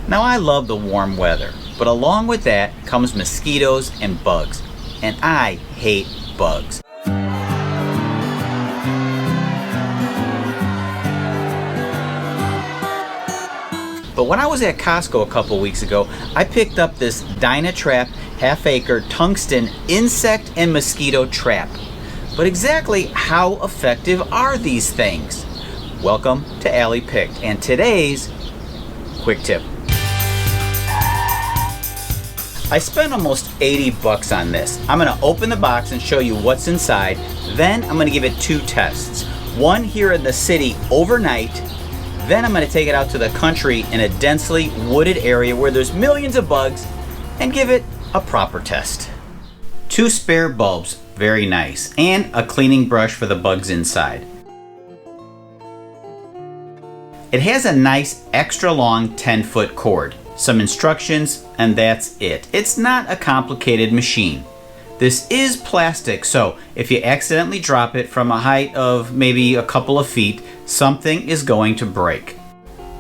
Now I love the warm weather, but along with that comes mosquitoes and bugs, and I hate bugs. But when I was at Costco a couple weeks ago, I picked up this Dynatrap half-acre tungsten insect and mosquito trap. But exactly how effective are these things? Welcome to Allie Picked, and today's quick tip. I spent almost 80 bucks on this. I'm gonna open the box and show you what's inside. Then I'm gonna give it two tests. One here in the city overnight. Then I'm gonna take it out to the country in a densely wooded area where there's millions of bugs and give it a proper test. Two spare bulbs, very nice, and a cleaning brush for the bugs inside. It has a nice extra long 10-foot cord, some instructions, and that's it. It's not a complicated machine. This is plastic, so if you accidentally drop it from a height of maybe a couple of feet, something is going to break.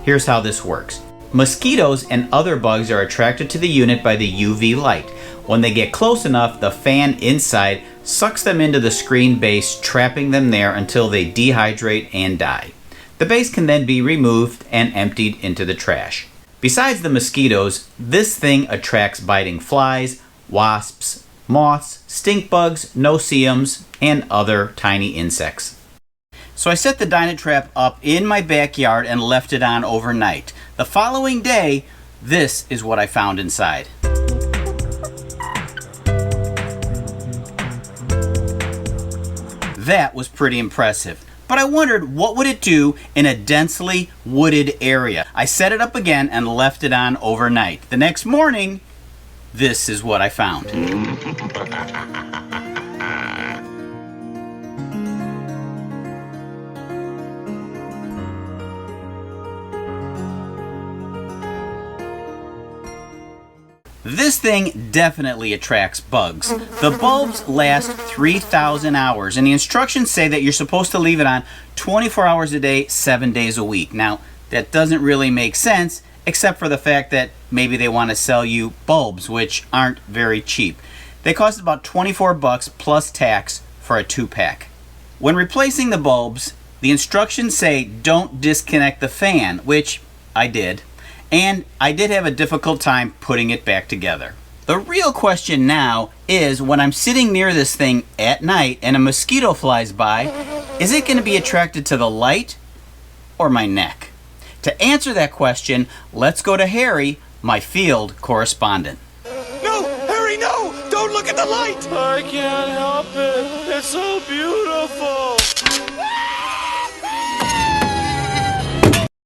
Here's how this works. Mosquitoes and other bugs are attracted to the unit by the UV light. When they get close enough, the fan inside sucks them into the screen base, trapping them there until they dehydrate and die. The base can then be removed and emptied into the trash. Besides the mosquitoes, this thing attracts biting flies, wasps, moths, stink bugs, no-see-ums, and other tiny insects. So I set the Dynatrap up in my backyard and left it on overnight. The following day, this is what I found inside. That was pretty impressive. But I wondered, what would it do in a densely wooded area? I set it up again and left it on overnight. The next morning, this is what I found. This thing definitely attracts bugs. The bulbs last 3,000 hours, and the instructions say that you're supposed to leave it on 24 hours a day, 7 days a week. Now, that doesn't really make sense, except for the fact that maybe they want to sell you bulbs, which aren't very cheap. They cost about 24 bucks plus tax for a 2-pack. When replacing the bulbs, the instructions say don't disconnect the fan, which I did. And I did have a difficult time putting it back together. The real question now is, when I'm sitting near this thing at night and a mosquito flies by, is it going to be attracted to the light or my neck? To answer that question, let's go to Harry, my field correspondent. No! Harry, no! Don't look at the light! I can't help it. It's so beautiful.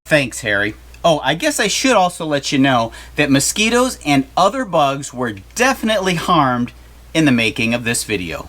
Thanks, Harry. Oh, I guess I should also let you know that mosquitoes and other bugs were definitely harmed in the making of this video.